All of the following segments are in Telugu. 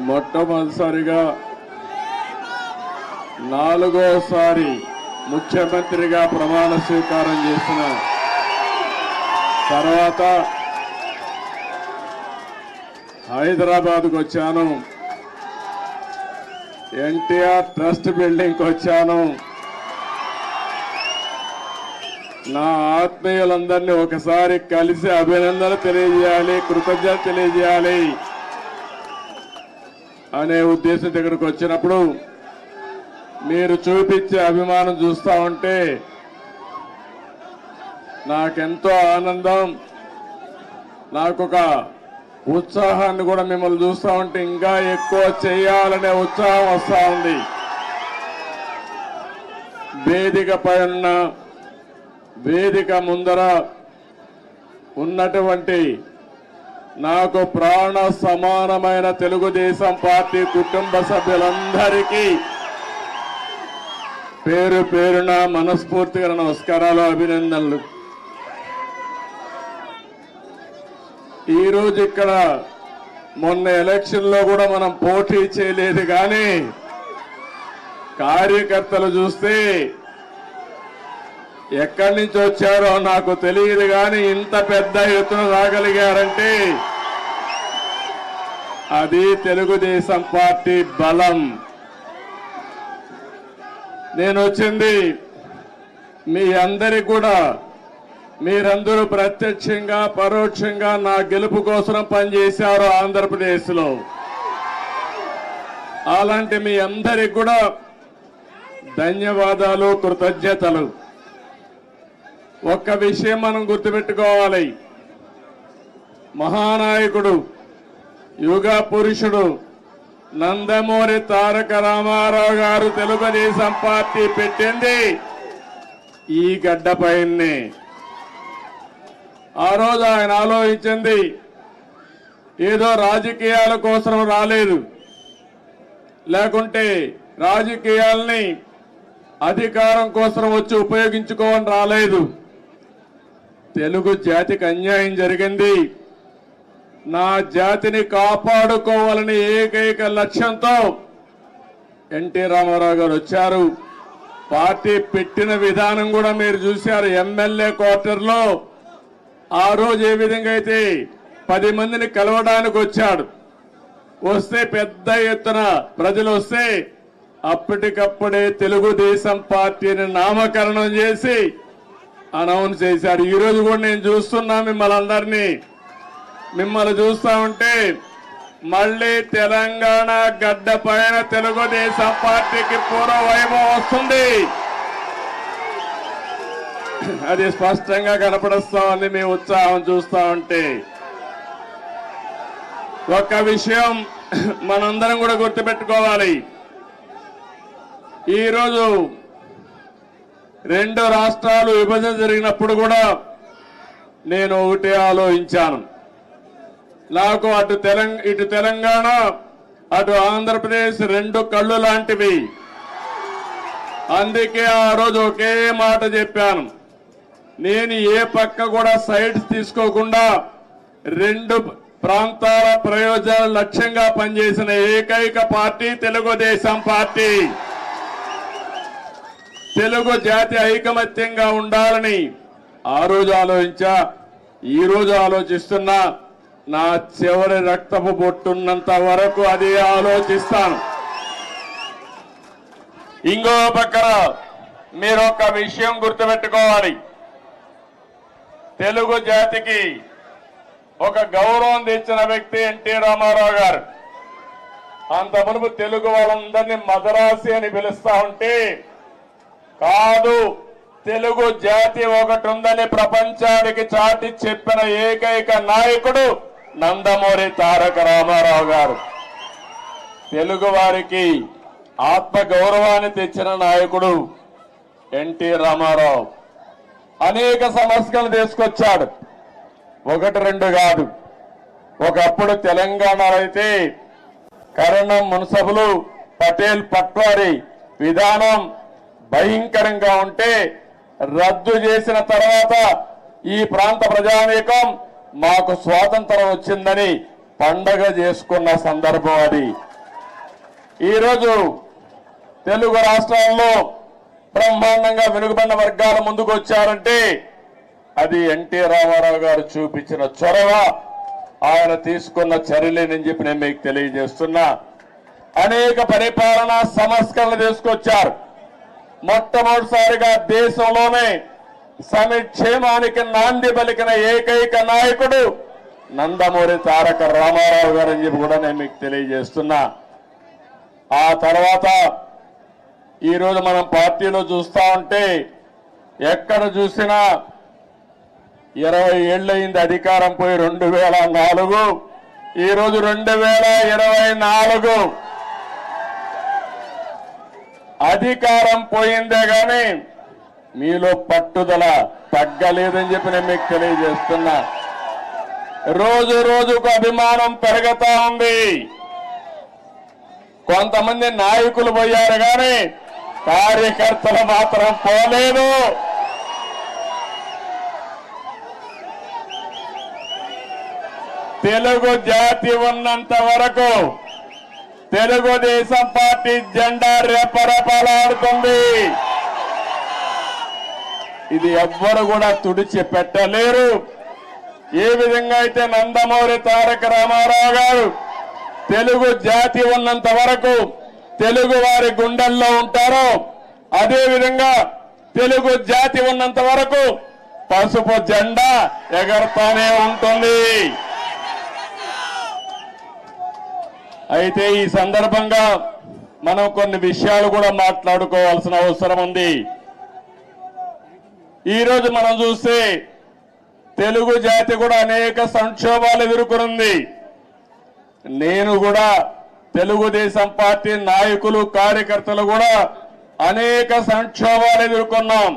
మొట్టమొదటిసారిగా నాలుగోసారి ముఖ్యమంత్రిగా ప్రమాణ స్వీకారం చేసిన తర్వాత హైదరాబాద్కు వచ్చాను. ఎన్టీఆర్ ట్రస్ట్ బిల్డింగ్కి వచ్చాను. నా ఆత్మీయులందరినీ ఒకసారి కలిసి అభినందనలు తెలియజేయాలి, కృతజ్ఞత తెలియజేయాలి అనే ఉద్దేశం దగ్గరకు వచ్చినప్పుడు మీరు చూపించే అభిమానం చూస్తా ఉంటే నాకెంతో ఆనందం, నాకొక ఉత్సాహాన్ని కూడా మిమ్మల్ని చూస్తా ఉంటే ఇంకా ఎక్కువ చేయాలనే ఉత్సాహం వస్తా ఉంది. వేదికపై ఉన్న వేదిక ముందర ఉన్నటువంటి నాకు ప్రాణ సమానమైన తెలుగుదేశం పార్టీ కుటుంబ సభ్యులందరికీ పేరు పేరున మనస్ఫూర్తిగా నమస్కారాలు, అభినందనలు. ఈరోజు ఇక్కడ మొన్న ఎలక్షన్ లో కూడా మనం పోటీ చేయలేదు, కానీ కార్యకర్తలు చూస్తే ఎక్కడి నుంచి వచ్చారో నాకు తెలియదు, కానీ ఇంత పెద్ద ఎత్తున రాగలిగారంటే అది తెలుగుదేశం పార్టీ బలం. నేను వచ్చింది మీ అందరికి కూడా, మీరందరూ ప్రత్యక్షంగా పరోక్షంగా నా గెలుపు కోసం పనిచేశారు ఆంధ్రప్రదేశ్లో. అలాంటి మీ అందరికి కూడా ధన్యవాదాలు, కృతజ్ఞతలు. ఒక్క విషయం మనం గుర్తుపెట్టుకోవాలి, మహానాయకుడు యుగ పురుషుడు నందమూరి తారక రామారావు గారు తెలుగుదేశం పార్టీ పెట్టింది ఈ గడ్డపైనే. ఆ రోజు ఆయన ఆలోచించింది ఏదో రాజకీయాల కోసం రాలేదు, లేకుంటే రాజకీయాల్ని అధికారం కోసం వచ్చి ఉపయోగించుకోవని రాలేదు. తెలుగు జాతికి అన్యాయం జరిగింది, నా జాతిని కాపాడుకోవాలని ఏకైక లక్ష్యంతో ఎన్టీ రామారావు గారు వచ్చారు. పార్టీ పెట్టిన విధానం కూడా మీరు చూశారు. ఎమ్మెల్యే క్వార్టర్లో ఆ రోజు ఏ విధంగా అయితే 10 మందిని కలవడానికి వచ్చాడు, వస్తే పెద్ద ఎత్తున ప్రజలు వస్తే అప్పటికప్పుడే తెలుగుదేశం పార్టీని నామకరణం చేసి అనౌన్స్ చేశాడు. ఈ రోజు కూడా నేను చూస్తున్నా మిమ్మల్ని చూస్తా ఉంటే మళ్ళీ తెలంగాణ గడ్డ పైన తెలుగుదేశం పార్టీకి పూర్వ వైభవం వస్తుంది. అది స్పష్టంగా కనపడుస్తా ఉంది మీ ఉత్సాహం చూస్తా ఉంటే. ఒక్క విషయం మనందరం కూడా గుర్తుపెట్టుకోవాలి, ఈరోజు 2 రాష్ట్రాలు విభజన జరిగినప్పుడు కూడా నేను ఒకటే ఆలోచించాను, నాకు ఇటు తెలంగాణ అటు ఆంధ్రప్రదేశ్ 2 కళ్ళు లాంటివి. అందుకే ఆ రోజు ఒకే మాట చెప్పాను, నేను ఏ పక్క కూడా సైడ్స్ తీసుకోకుండా 2 ప్రాంతాల ప్రయోజనాల లక్ష్యంగా పనిచేసిన ఏకైక పార్టీ తెలుగుదేశం పార్టీ. తెలుగు జాతి ఐకమత్యంగా ఉండాలని ఆ రోజు ఆలోచించా, ఈ రోజు ఆలోచిస్తున్నా. నా చివరి రక్తపు బొట్టున్నంత వరకు అదే ఆలోచిస్తాను. ఇంకో పక్కన మీరు ఒక విషయం గుర్తుపెట్టుకోవాలి, తెలుగు జాతికి ఒక గౌరవం తెచ్చిన వ్యక్తి ఎన్టీ రామారావు గారు. అంత మునుపు తెలుగు వాళ్ళందరినీ మదరాసి అని పిలుస్తా ఉంటే, కాదు తెలుగు జాతి ఒకటి ఉందని ప్రపంచానికి చాటి చెప్పిన ఏకైక నాయకుడు నందమూరి తారక రామారావు గారు. తెలుగు వారికి ఆత్మ గౌరవాన్ని తెచ్చిన నాయకుడు ఎన్టీ రామారావు. అనేక సమస్యలు తీసుకొచ్చాడు, 1-2 కాదు. ఒకప్పుడు తెలంగాణలో అయితే కరణం మున్సబులు పటేల్ పట్వారీ విధానం భయంకరంగా ఉంటే రద్దు చేసిన తర్వాత ఈ ప్రాంత ప్రజానీకం మాకు స్వాతంత్రం వచ్చిందని పండగ చేసుకున్న సందర్భం అది. ఈరోజు తెలుగు రాష్ట్రాల్లో బ్రహ్మాండంగా వెనుకబడిన వర్గాల ముందుకు వచ్చారంటే అది ఎన్టీ రామారావు గారు చూపించిన చొరవ, ఆయన తీసుకున్న చర్యలేనని చెప్పి నేను మీకు తెలియజేస్తున్నా. అనేక పరిపాలనా సంస్కరణలు తీసుకొచ్చారు. మొట్టమొదటిసారిగా దేశంలోనే సంక్షేమానికి నాంది పలికిన ఏకైక నాయకుడు నందమూరి తారక రామారావు గారు అని చెప్పి కూడా నేను మీకు తెలియజేస్తున్నా. ఆ తర్వాత ఈరోజు మనం పార్టీలో చూస్తా ఉంటే ఎక్కడ చూసినా 20 ఏళ్ళయింది అధికారం పోయి 2004, ఈరోజు 2024 అధికారం పోయిందే గాని మీలో పట్టుదల తగ్గలేదని చెప్పి నేను మీకు తెలియజేస్తున్నా. రోజు రోజుకు అభిమానం పెరుగుతా ఉంది. కొంతమంది నాయకులు పోయారు కానీ కార్యకర్తలు మాత్రం పోలేదు. తెలుగు జాతి ఉన్నంత వరకు తెలుగుదేశం పార్టీ జెండా రెపరెపలాడుతుంది. ఇది ఎవ్వరు కూడా తుడిచి పెట్టలేరు. ఏ విధంగా అయితే నందమూరి తారక రామారావు గారు తెలుగు జాతి ఉన్నంత వరకు తెలుగు వారి గుండెల్లో ఉంటారో అదే విధంగా తెలుగు జాతి ఉన్నంత వరకు పసుపు జెండా ఎగరతానే ఉంటుంది. అయితే ఈ సందర్భంగా మనం కొన్ని విషయాలు కూడా మాట్లాడుకోవాల్సిన అవసరం ఉంది. ఈరోజు మనం చూస్తే తెలుగు జాతి కూడా అనేక సంక్షోభాలు ఎదుర్కొంది. నేను కూడా తెలుగుదేశం పార్టీ నాయకులు కార్యకర్తలు కూడా అనేక సంక్షోభాలు ఎదుర్కొన్నాం.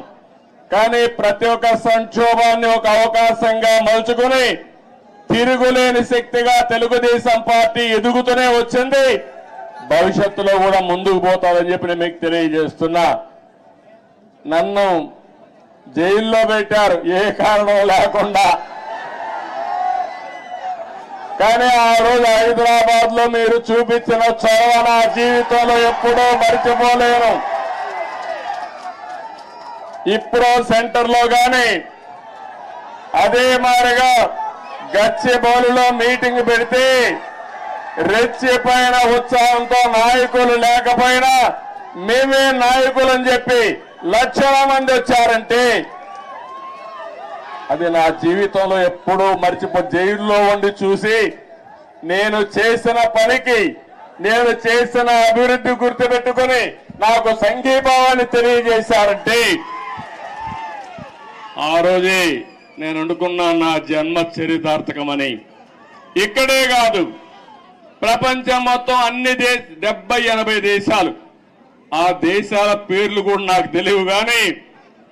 కానీ ప్రతి ఒక్క సంక్షోభాన్ని ఒక అవకాశంగా మలుచుకుని తిరుగులేని శక్తిగా తెలుగుదేశం పార్టీ ఎదుగుతూనే వచ్చింది. భవిష్యత్తులో కూడా ముందుకు పోతాదని చెప్పి నేను మీకు తెలియజేస్తున్నా. నన్ను జైల్లో పెట్టారు ఏ కారణం లేకుండా. కానీ ఆ రోజు హైదరాబాద్ లో మీరు చూపించిన చొరవ నా జీవితంలో ఎప్పుడూ మర్చిపోలేను. ఇప్పుడు సెంటర్ లో గాని అదే మాదిరిగా గచ్చిబౌలిలో మీటింగ్ పెడితే రెచ్చిపోయిన ఉత్సాహంతో నాయకులు లేకపోయినా మేమే నాయకులని చెప్పి లక్షల మంది వచ్చారంటే అది నా జీవితంలో ఎప్పుడూ జైల్లో ఉండి చూసి నేను చేసిన పనికి నేను చేసిన అభివృద్ధి గుర్తుపెట్టుకుని నాకు సంఘీభావాన్ని తెలియజేశారంటే ఆ రోజే నేను అనుకున్నా నా జన్మ చరితార్థకమని. ఇక్కడే కాదు ప్రపంచం మొత్తం అన్ని 70-80 దేశాలు, ఆ దేశాల పేర్లు కూడా నాకు తెలియవు కానీ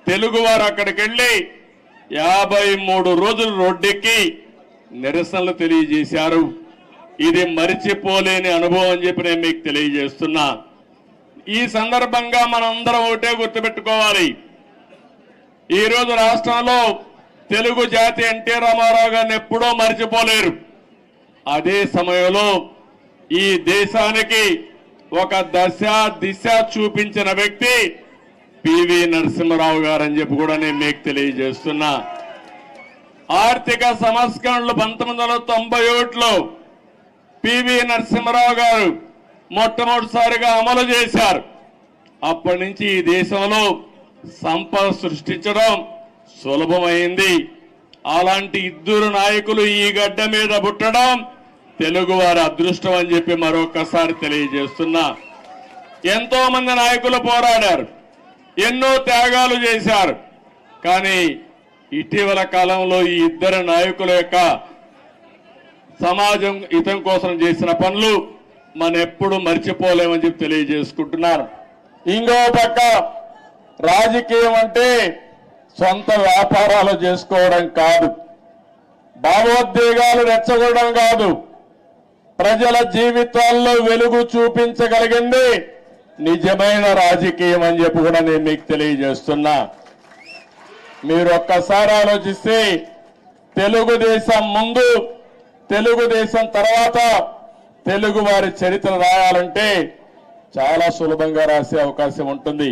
తెలుగువారు అక్కడికి వెళ్లి 53 రోజులు రోడ్డెక్కి నిరసనలు తెలియజేశారు. ఇది మరిచిపోలేని అనుభవం అని చెప్పి నేను మీకు తెలియజేస్తున్నా. ఈ సందర్భంగా మనందరం ఒకటే గుర్తుపెట్టుకోవాలి. ఈరోజు రాష్ట్రంలో తెలుగు జాతి ఎన్టీ రామారావు గారిని ఎప్పుడూ మరిచిపోలేరు. అదే సమయంలో ఈ దేశానికి ఒక దిశ చూపించిన వ్యక్తి పివి నరసింహారావు గారు అని చెప్పి కూడా నేను మీకు తెలియజేస్తున్నా. ఆర్థిక సంస్కరణలు 1991లో పివి నరసింహారావు గారు మొట్టమొదటిసారిగా అమలు చేశారు. అప్పటి నుంచి ఈ దేశంలో సంపద సృష్టించడం సులభమైంది. అలాంటి ఇద్దరు నాయకులు ఈ గడ్డ మీద పుట్టడం తెలుగు వారి అదృష్టం అని చెప్పి మరొకసారి తెలియజేస్తున్నా. ఎంతో మంది నాయకులు పోరాడారు, ఎన్నో త్యాగాలు చేశారు. కానీ ఇటీవల కాలంలో ఈ ఇద్దరు నాయకుల యొక్క సమాజం హితం కోసం చేసిన పనులు మనం ఎప్పుడు మర్చిపోలేమని చెప్పి తెలియజేసుకుంటున్నారు. ఇంకో పక్క రాజకీయం అంటే సొంత వ్యాపారాలు చేసుకోవడం కాదు, భావోద్వేగాలు రెచ్చగొట్టడం కాదు, ప్రజల జీవితాల్లో వెలుగు చూపించగలిగింది నిజమైన రాజకీయం అని చెప్పి కూడా నేను మీకు తెలియజేస్తున్నా. మీరు ఒక్కసారి ఆలోచిస్తే తెలుగుదేశం ముందు, తెలుగుదేశం తర్వాత తెలుగు వారి చరిత్ర రాయాలంటే చాలా సులభంగా రాసే అవకాశం ఉంటుంది.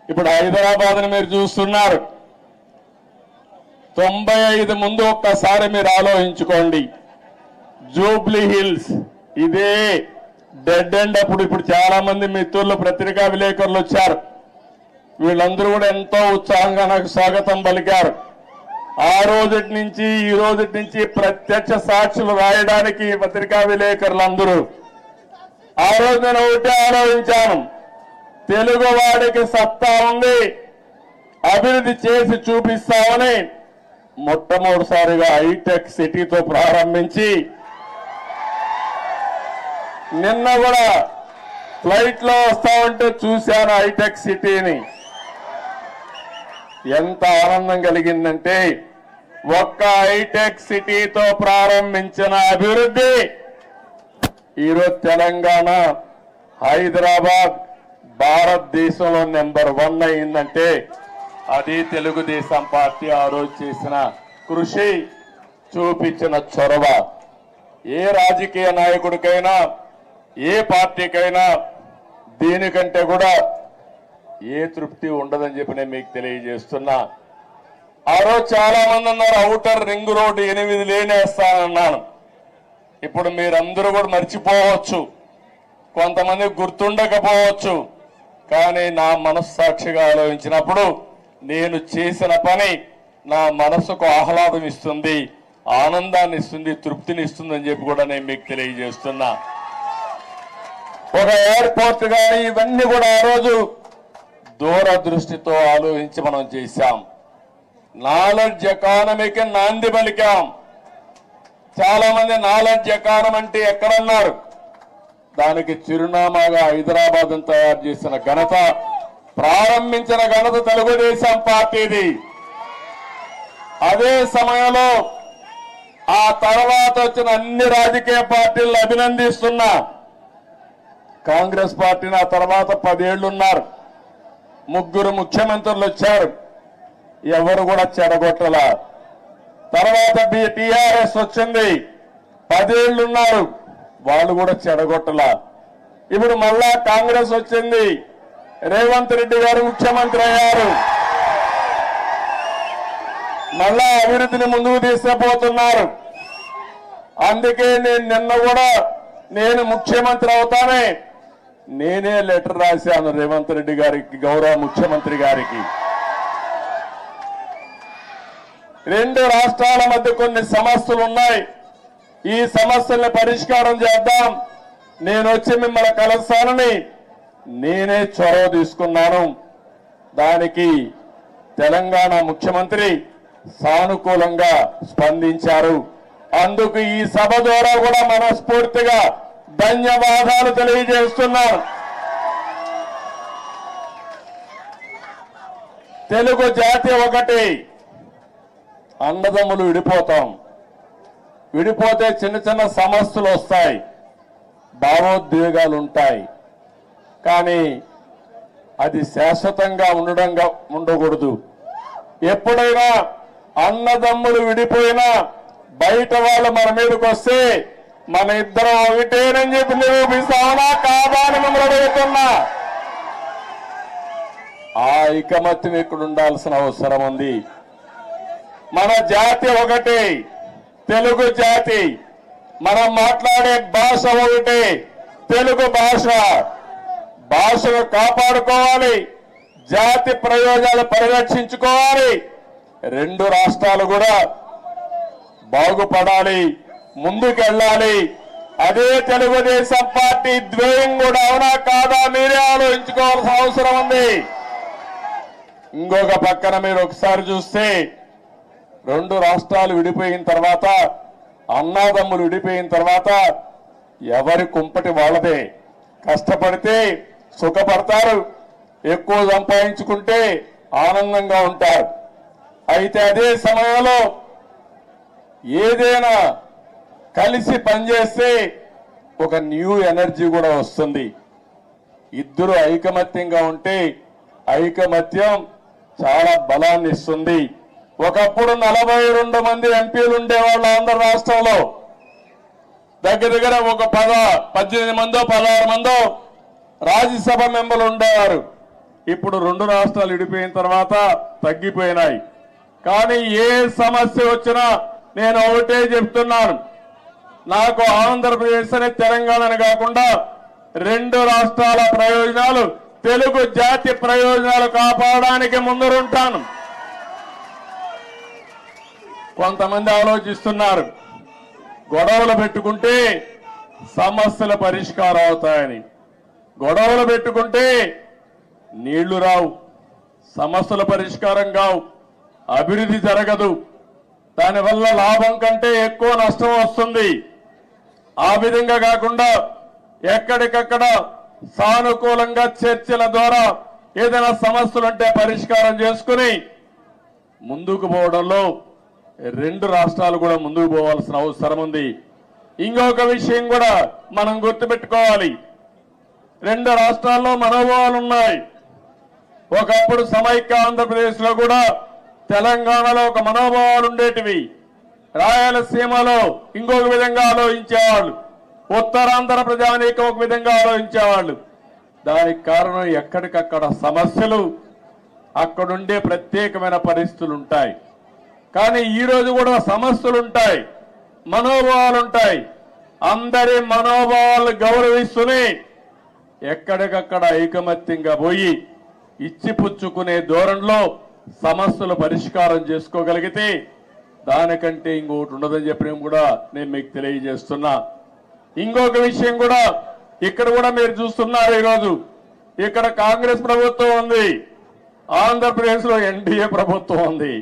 ఇప్పుడు హైదరాబాద్ని మీరు చూస్తున్నారు. 95 ముందు ఒక్కసారి మీరు ఆలోచించుకోండి. జూబ్లీ హిల్స్ ఇదే డెడ్ ఎండ్. ఇప్పుడు చాలా మంది మిత్రులు పత్రికా విలేకరులు వచ్చారు. వీళ్ళందరూ కూడా ఎంతో ఉత్సాహంగా నాకు స్వాగతం పలికారు. ఆ రోజుటి నుంచి ఈ రోజుటి నుంచి ప్రత్యక్ష సాక్షులు రాయడానికి పత్రికా విలేకరులందరూ ఆ రోజు నేను ఒకటే ఆలోచించాను, తెలుగు వాడికి సత్తా ఉంది, అభివృద్ధి చేసి చూపిస్తామని మొట్టమొదటిసారిగా హైటెక్ సిటీతో ప్రారంభించి నిన్న కూడా ఫ్లైట్ లో వస్తా ఉంటే చూశాను హైటెక్ సిటీని. ఎంత ఆనందం కలిగిందంటే ఒక్క హైటెక్ సిటీతో ప్రారంభించిన అభివృద్ధి ఈరోజు తెలంగాణ, హైదరాబాద్ భారతదేశంలో నెంబర్ 1 అయిందంటే అది తెలుగుదేశం పార్టీ ఆ రోజు చేసిన కృషి, చూపించిన చొరవ. ఏ రాజకీయ నాయకుడికైనా ఏ పార్టీకైనా దీనికంటే కూడా ఏ తృప్తి ఉండదని చెప్పి నేను మీకు తెలియజేస్తున్నా. ఆ రోజు చాలా మంది అన్నారు ఔటర్ రింగ్ రోడ్డు 8 లేనేస్తానన్నాను. ఇప్పుడు మీరందరూ కూడా మర్చిపోవచ్చు, కొంతమంది గుర్తుండకపోవచ్చు. కానీ నా మనస్సాక్షిగా ఆలోచించినప్పుడు నేను చేసిన పని నా మనసుకు ఆహ్లాదం ఇస్తుంది, ఆనందాన్ని ఇస్తుంది, తృప్తిని ఇస్తుంది అని చెప్పి కూడా నేను మీకు తెలియజేస్తున్నా. ఒక ఎయిర్పోర్ట్ కానీ ఇవన్నీ కూడా ఆ రోజు దూరదృష్టితో ఆలోచించి మనం చేశాం. నాలెడ్జ్ ఎకానమీకి నాంది పలికాం. చాలా మంది నాలెడ్జ్ ఎకానమీ అంటే ఎక్కడన్నారు, దానికి చిరునామాగా హైదరాబాద్ తయారు చేసిన ఘనత, ప్రారంభించిన ఘనత తెలుగుదేశం పార్టీది. అదే సమయంలో ఆ తర్వాత వచ్చిన అన్ని రాజకీయ పార్టీలను అభినందిస్తున్నా. కాంగ్రెస్ పార్టీని ఆ తర్వాత 10 ఏళ్లు ఉన్నారు, 3 ముఖ్యమంత్రులు వచ్చారు, ఎవరు కూడా చెడగొట్టల. తర్వాత టీఆర్ఎస్ వచ్చింది, 10 ఏళ్లు ఉన్నారు, వాళ్ళు కూడా చెడగొట్టల. ఇప్పుడు మళ్ళా కాంగ్రెస్ వచ్చింది, రేవంత్ రెడ్డి గారు ముఖ్యమంత్రి అయ్యారు, మళ్ళా అభివృద్ధిని ముందుకు తీసుకుపోతున్నారు. అందుకే నేను నిన్న కూడా నేను ముఖ్యమంత్రి అవుతానే నేనే లెటర్ రాశాను రేవంత్ రెడ్డి గారికి, గౌరవ ముఖ్యమంత్రి గారికి. 2 రాష్ట్రాల మధ్య కొన్ని సమస్యలు ఉన్నాయి, ఈ సమస్యల్ని పరిష్కారం చేద్దాం, నేను వచ్చి మిమ్మల్ని కలుస్తానని నేనే చొరవ తీసుకున్నాను. దానికి తెలంగాణ ముఖ్యమంత్రి సానుకూలంగా స్పందించారు. అందుకు ఈ సభ ద్వారా కూడా మనస్ఫూర్తిగా ధన్యవాదాలు తెలియజేస్తున్నాను. తెలుగు జాతి ఒకటి, అన్నదమ్ములు విడిపోతాం, విడిపోతే చిన్న చిన్న సమస్యలు వస్తాయి, భావోద్వేగాలు ఉంటాయి, కానీ అది శాశ్వతంగా ఉండకూడదు. ఎప్పుడైనా అన్నదమ్ములు విడిపోయినా బయట వాళ్ళు మన మీదకి వస్తే మన ఇద్దరం ఒకటేనని చెప్పి నిరూపిస్తామనా కాదా అని మిమ్మల్ని అడుగుతున్నా. ఆ ఐకమత్యం ఇక్కడ ఉండాల్సిన అవసరం ఉంది. మన జాతి ఒకటి, తెలుగు జాతి, మనం మాట్లాడే భాష ఒకటి, తెలుగు భాష. భాషను కాపాడుకోవాలి, జాతి ప్రయోజనాలు పరిరక్షించుకోవాలి, 2 రాష్ట్రాలు కూడా బాగుపడాలి, ముందుకెళ్ళాలి. అదే తెలుగుదేశం పార్టీ ధ్యేయం కూడా అవునా కాదా మీరే ఆలోచించుకోవాల్సిన అవసరం ఉంది. ఇంకొక పక్కన మీరు ఒకసారి చూస్తే 2 రాష్ట్రాలు విడిపోయిన తర్వాత, అన్నాదమ్ములు విడిపోయిన తర్వాత ఎవరి కుంపటి వాళ్ళదే. కష్టపడితే సుఖపడతారు, ఎక్కువ సంపాదించుకుంటే ఆనందంగా ఉంటారు. అయితే అదే సమయంలో ఏదైనా కలిసి పనిచేస్తే ఒక న్యూ ఎనర్జీ కూడా వస్తుంది. ఇద్దరు ఐకమత్యంగా ఉంటే ఐకమత్యం చాలా బలాన్ని ఇస్తుంది. ఒకప్పుడు 42 మంది ఎంపీలు ఉండేవాళ్ళు ఆంధ్ర రాష్ట్రంలో, దగ్గర దగ్గర ఒక 18 మందో 16 మందో రాజ్యసభ మెంబర్లు ఉండేవారు. ఇప్పుడు 2 రాష్ట్రాలు విడిపోయిన తర్వాత తగ్గిపోయినాయి. కానీ ఏ సమస్య వచ్చినా నేను ఒకటే చెప్తున్నాను, నాకు ఆంధ్రప్రదేశ్ అని తెలంగాణని కాకుండా 2 రాష్ట్రాల ప్రయోజనాలు, తెలుగు జాతి ప్రయోజనాలు కాపాడడానికి ముందరుంటాను. కొంతమంది ఆలోచిస్తున్నారు గొడవలు పెట్టుకుంటే సమస్యల పరిష్కారం అవుతాయని. గొడవలు పెట్టుకుంటే నీళ్లు రావు, సమస్యల పరిష్కారం కావు, అభివృద్ధి జరగదు, దానివల్ల లాభం కంటే ఎక్కువ నష్టం వస్తుంది. ఆ విధంగా కాకుండా ఎక్కడికక్కడ సానుకూలంగా చర్చల ద్వారా ఏదైనా సమస్యలుంటే పరిష్కారం చేసుకుని ముందుకు పోవడంలో 2 రాష్ట్రాలు కూడా ముందుకు పోవాల్సిన అవసరం ఉంది. ఇంకొక విషయం కూడా మనం గుర్తుపెట్టుకోవాలి, 2 రాష్ట్రాల్లో మనోభావాలు ఉన్నాయి. ఒకప్పుడు సమైక్య ఆంధ్రప్రదేశ్ లో కూడా తెలంగాణలో ఒక మనోభావాలు ఉండేటివి, రాయలసీమలో ఇంకొక విధంగా ఆలోచించేవాళ్ళు, ఉత్తరాంధ్ర ప్రజానీకం ఒక విధంగా ఆలోచించేవాళ్ళు. దానికి కారణం ఎక్కడికక్కడ సమస్యలు, అక్కడుండే ప్రత్యేకమైన పరిస్థితులు ఉంటాయి. కానీ ఈ రోజు కూడా సమస్యలు ఉంటాయి, మనోభావాలు ఉంటాయి. అందరి మనోభావాలు గౌరవిస్తూనే ఎక్కడికక్కడ ఐకమత్యంగా పోయి ఇచ్చిపుచ్చుకునే ధోరణిలో సమస్యలు పరిష్కారం చేసుకోగలిగితే దానికంటే ఇంకొకటి ఉండదని చెప్పడం కూడా నేను మీకు తెలియజేస్తున్నా. ఇంకొక విషయం కూడా ఇక్కడ కూడా మీరు చూస్తున్నారు, ఈరోజు ఇక్కడ కాంగ్రెస్ ప్రభుత్వం ఉంది, ఆంధ్రప్రదేశ్ లో ఎన్డీఏ ప్రభుత్వం ఉంది.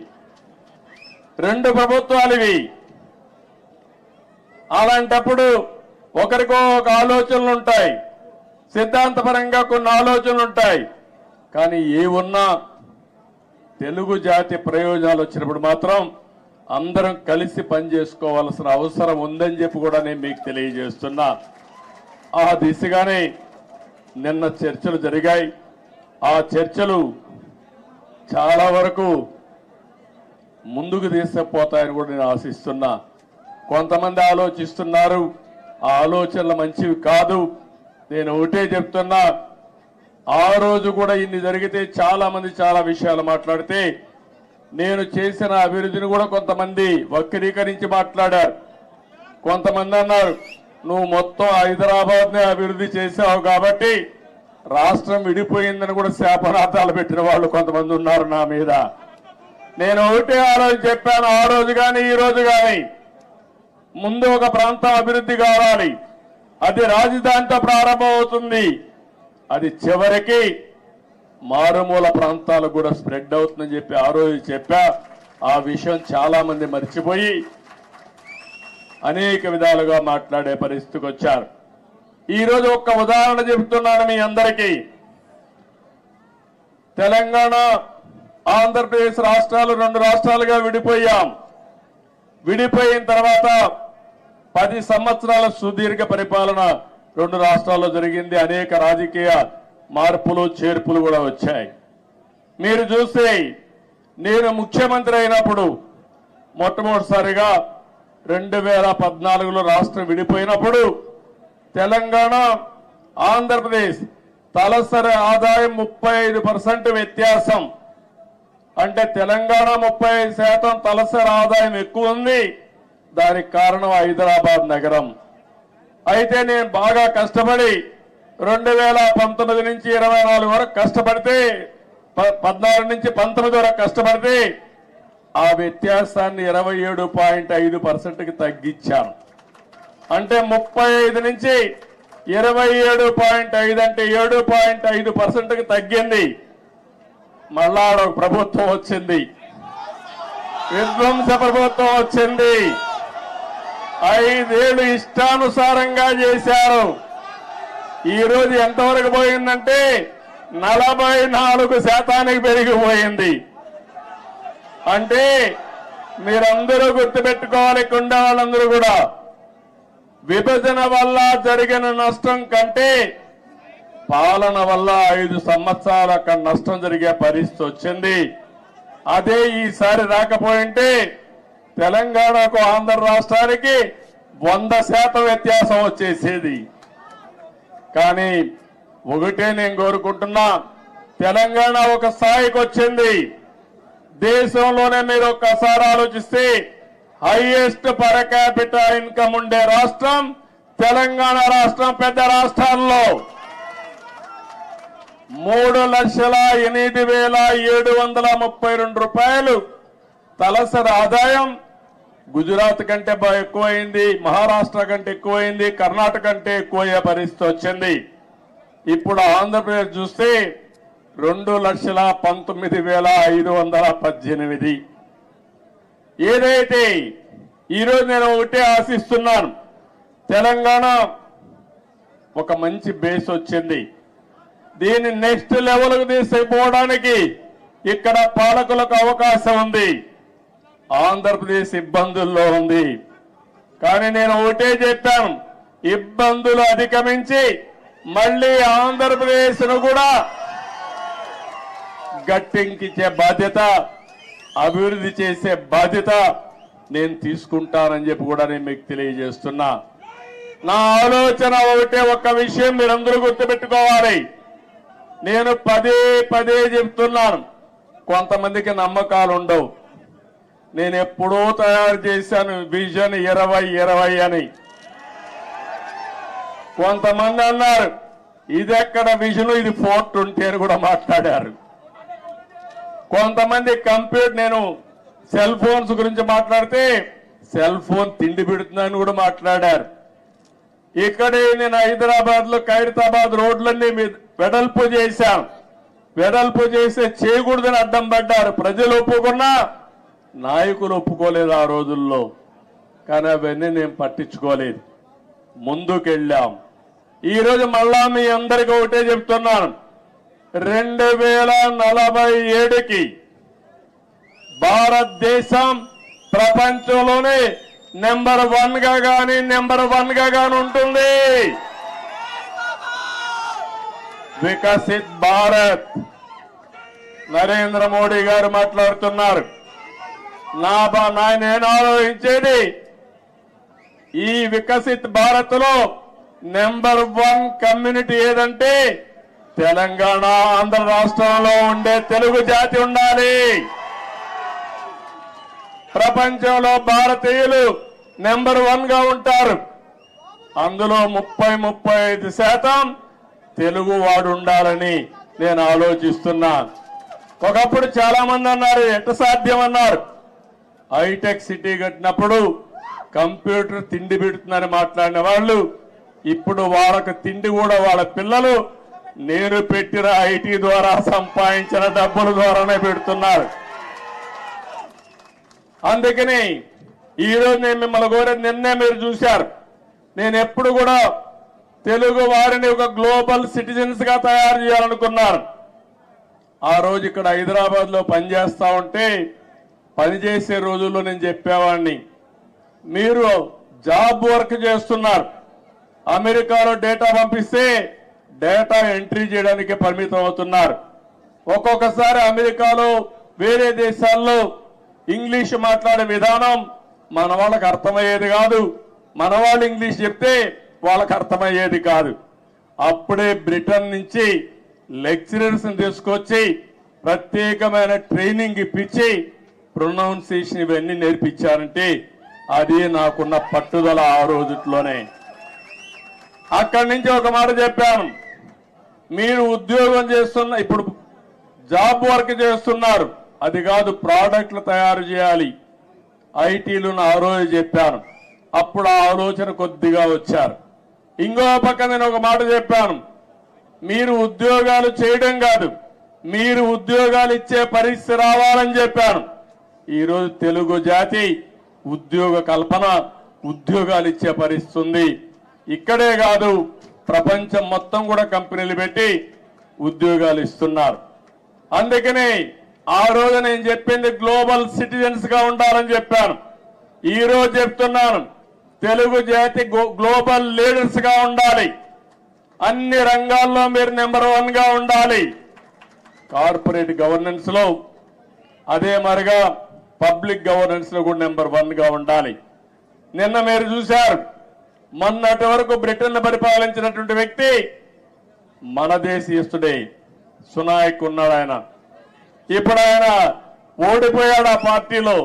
2 ప్రభుత్వాలు ఇవి. అలాంటప్పుడు ఒకరికో ఒక ఆలోచనలు ఉంటాయి, సిద్ధాంతపరంగా కొన్ని ఆలోచనలు ఉంటాయి. కానీ ఏ ఉన్నా తెలుగు జాతి ప్రయోజనాలు వచ్చినప్పుడు మాత్రం అందరం కలిసి పనిచేసుకోవాల్సిన అవసరం ఉందని చెప్పి కూడా నేను మీకు తెలియజేస్తున్నా. ఆ దిశగానే నిన్న చర్చలు జరిగాయి. ఆ చర్చలు చాలా వరకు ముందుకు తీసుకుపోతాయని కూడా నేను ఆశిస్తున్నా. కొంతమంది ఆలోచిస్తున్నారు, ఆ ఆలోచనలు మంచివి కాదు. నేను ఒకటే చెప్తున్నా, ఆ రోజు కూడా ఇన్ని జరిగితే చాలా మంది చాలా విషయాలు మాట్లాడితే నేను చేసిన అభివృద్ధిని కూడా కొంతమంది వక్రీకరించి మాట్లాడారు. కొంతమంది అన్నారు నువ్వు మొత్తం హైదరాబాద్ నే అభివృద్ధి చేశావు కాబట్టి రాష్ట్రం విడిపోయిందని కూడా శాపనార్థాలు పెట్టిన వాళ్ళు కొంతమంది ఉన్నారు నా మీద. నేను ఒకటే ఆ రోజు చెప్పాను, ఆ రోజు కానీ ఈ రోజు కానీ, ముందు ఒక ప్రాంతం అభివృద్ధి కావాలి, అది రాజధానితో ప్రారంభమవుతుంది, అది చివరికి మారుమూల ప్రాంతాలకు కూడా స్ప్రెడ్ అవుతుందని చెప్పి ఆ రోజు చెప్పా. ఆ విషయం చాలా మంది మర్చిపోయి అనేక విధాలుగా మాట్లాడే పరిస్థితికి వచ్చారు. ఈ రోజు ఒక్క ఉదాహరణ చెబుతున్నాను మీ అందరికీ. తెలంగాణ ఆంధ్రప్రదేశ్ రాష్ట్రాలు 2 రాష్ట్రాలుగా విడిపోయాం. విడిపోయిన తర్వాత 10 సంవత్సరాల సుదీర్ఘ పరిపాలన 2 రాష్ట్రాల్లో జరిగింది. అనేక రాజకీయ మార్పులు చేర్పులు కూడా వచ్చాయి. మీరు చూస్తే నేను ముఖ్యమంత్రి అయినప్పుడు మొట్టమొదటిసారిగా 2014లో రాష్ట్రం విడిపోయినప్పుడు తెలంగాణ ఆంధ్రప్రదేశ్ తలసరి ఆదాయం 35% వ్యత్యాసం. అంటే తెలంగాణ 35% తలసరి ఆదాయం ఎక్కువ ఉంది. దానికి కారణం హైదరాబాద్ నగరం. అయితే నేను బాగా కష్టపడి 2019 నుంచి 24 వరకు కష్టపడితే, 14 నుంచి 19 వరకు కష్టపడితే ఆ వ్యత్యాసాన్ని 27.5%కి తగ్గించాను. అంటే 35 నుంచి 27.5 అంటే 7.5%కి తగ్గింది. మళ్ళా ఒక ప్రభుత్వం వచ్చింది, విధ్వంస ప్రభుత్వం వచ్చింది. 5 ఏళ్లు ఇష్టానుసారంగా చేశారు. ఈ రోజు ఎంతవరకు పోయిందంటే 44% పెరిగిపోయింది. అంటే మీరందరూ గుర్తుపెట్టుకోవాలి, కొండ వాళ్ళందరూ కూడా, విభజన వల్ల జరిగిన నష్టం కంటే పాలన వల్ల 5 సంవత్సరాలు అక్కడ నష్టం జరిగే పరిస్థితి వచ్చింది. అదే ఈసారి రాకపోయింటే తెలంగాణకు ఆంధ్ర రాష్ట్రానికి 100% వ్యత్యాసం వచ్చేసేది. కానీ ఒకటే నేను కోరుకుంటున్నా, తెలంగాణ ఒక స్థాయికి వచ్చింది. దేశంలోనే మీరు ఒక్కసారి ఆలోచిస్తే హైయెస్ట్ పర్ క్యాపిటల్ ఇన్కమ్ ఉండే రాష్ట్రం తెలంగాణ రాష్ట్రం. పెద్ద రాష్ట్రాల్లో 3,08,732 రూపాయలు తలసరి ఆదాయం గుజరాత్ కంటే ఎక్కువైంది, మహారాష్ట్ర కంటే ఎక్కువైంది, కర్ణాటక కంటే ఎక్కువయ్యే పరిస్థితి వచ్చింది. ఇప్పుడు ఆంధ్రప్రదేశ్ చూస్తే 2,19,518. ఏదైతే ఈరోజు నేను ఒకటే ఆశిస్తున్నాను, తెలంగాణ ఒక మంచి బేస్ వచ్చింది. దీన్ని నెక్స్ట్ లెవెల్కు తీసుకుపోవడానికి ఇక్కడ పాలకులకు అవకాశం ఉంది. ఆంధ్రప్రదేశ్ ఇబ్బందుల్లో ఉంది. కానీ నేను ఒకటే చెప్పాను, ఇబ్బందులు అధిగమించి మళ్ళీ ఆంధ్రప్రదేశ్ ను కూడా గట్టెక్కించే బాధ్యత, అభివృద్ధి చేసే బాధ్యత నేను తీసుకుంటానని చెప్పి కూడా నేను మీకు తెలియజేస్తున్నా. నా ఆలోచన ఒకటే, ఒక్క విషయం మీరందరూ గుర్తుపెట్టుకోవాలి. నేను పదే పదే చెప్తున్నాను, కొంతమందికి నమ్మకాలు ఉండవు. నేను ఎప్పుడో తయారు చేశాను విజన్ 2020 అని. కొంతమంది అన్నారు ఇది ఎక్కడ విజన్, ఇది 420 అని కూడా మాట్లాడారు. కొంతమంది కంప్యూటర్, నేను సెల్ ఫోన్స్ గురించి మాట్లాడితే సెల్ ఫోన్ తిండి పెడుతుందని కూడా మాట్లాడారు. ఇక్కడే నేను హైదరాబాద్ లో ఖైరతాబాద్ రోడ్లన్నీ వెడల్పు చేశాను. వెడల్పు చేస్తే చేయకూడదని అడ్డం పడ్డారు. ప్రజలు ఒప్పుకున్నా, నాయకులు ఒప్పుకోలేదు ఆ రోజుల్లో. కానీ అవన్నీ నేను పట్టించుకోలేదు, ముందుకెళ్ళాం. ఈరోజు మళ్ళా మీ అందరికీ ఒకటే చెప్తున్నాను, 2047కి భారతదేశం ప్రపంచంలోనే నెంబర్ 1 గా గాని ఉంటుంది. వికసిత్ భారత్. నరేంద్ర మోడీ గారు మాట్లాడుతున్నారు. నేను ఆలోచించేది, ఈ వికసిత్ భారత్ లో నెంబర్ 1 కమ్యూనిటీ ఏదంటే తెలంగాణ, ఆంధ్ర రాష్ట్రంలో ఉండే తెలుగు జాతి ఉండాలి. ప్రపంచంలో భారతీయులు నెంబర్ 1 గా ఉంటారు. అందులో 30-35% తెలుగు వాడు ఉండాలని నేను ఆలోచిస్తున్నా. ఒకప్పుడు చాలా మంది అన్నారు ఎట్ట సాధ్యం అన్నారు. హైటెక్ సిటీ కట్టినప్పుడు కంప్యూటర్ తిండి పెడుతుందని మాట్లాడిన వాళ్ళు ఇప్పుడు వాళ్ళకి తిండి కూడా వాళ్ళ పిల్లలు నేను పెట్టిన ఐటీ ద్వారా సంపాదించిన డబ్బుల ద్వారానే పెడుతున్నారు. అందుకని ఈరోజు నేను మిమ్మల్ని కోరేది, నిన్నే మీరు చూశారు, నేను ఎప్పుడు కూడా తెలుగు వారిని ఒక గ్లోబల్ సిటిజన్స్ గా తయారు చేయాలనుకున్నాను. ఆ రోజు ఇక్కడ హైదరాబాద్ లో పనిచేస్తా ఉంటే, పనిచేసే రోజుల్లో నేను చెప్పేవాడిని, మీరు జాబ్ వర్క్ చేస్తున్నారు, అమెరికాలో డేటా పంపిస్తే డేటా ఎంట్రీ చేయడానికి పరిమితం అవుతున్నారు. ఒక్కొక్కసారి అమెరికాలో వేరే దేశాల్లో ఇంగ్లీష్ మాట్లాడే విధానం మన వాళ్ళకి అర్థమయ్యేది కాదు. మన వాళ్ళు ఇంగ్లీష్ చెప్తే వాళ్ళకి అర్థమయ్యేది కాదు. అప్పుడే బ్రిటన్ నుంచి లెక్చరర్స్ తీసుకొచ్చి ప్రత్యేకమైన ట్రైనింగ్ ఇప్పించి ప్రొనౌన్సియేషన్ ఇవన్నీ నేర్పించారంటే అది నాకున్న పట్టుదల ఆ రోజుట్లోనే. అక్కడి నుంచి ఒక మాట చెప్పాను, మీరు ఉద్యోగం చేస్తున్న, ఇప్పుడు జాబ్ వర్క్ చేస్తున్నారు, అది కాదు ప్రోడక్ట్లు తయారు చేయాలి, ఐటీలు ఆ రోజు చెప్పాను. అప్పుడు ఆ ఆలోచన కొద్దిగా వచ్చారు. ఇంకో పక్క నేను ఒక మాట చెప్పాను, మీరు ఉద్యోగాలు చేయడం కాదు, మీరు ఉద్యోగాలు ఇచ్చే పరిస్థితి రావాలని చెప్పాను. ఈరోజు తెలుగు జాతి ఉద్యోగ కల్పన, ఉద్యోగాలు ఇచ్చే పరిస్థితి ఉంది. ఇక్కడే కాదు, ప్రపంచం మొత్తం కూడా కంపెనీలు పెట్టి ఉద్యోగాలు ఇస్తున్నారు. అందుకని ఆ రోజు నేను చెప్పింది గ్లోబల్ సిటిజన్స్ గా ఉండాలని చెప్పాను. ఈ రోజు చెప్తున్నాను, తెలుగు జాతి గ్లోబల్ లీడర్స్ గా ఉండాలి. అన్ని రంగాల్లో మీరు నెంబర్ 1 గా ఉండాలి. కార్పొరేట్ గవర్నెన్స్ లో, అదే మరిగా పబ్లిక్ గవర్నెన్స్ లో కూడా నెంబర్ 1 గా ఉండాలి. నిన్న మీరు చూశారు, మొన్నటి వరకు బ్రిటన్ పరిపాలించినటువంటి వ్యక్తి మన దేశీయుడే సునాయక్ ఉన్నాడు. ఆయన ఇప్పుడు ఆయన ఓడిపోయాడు ఆ పార్టీలో.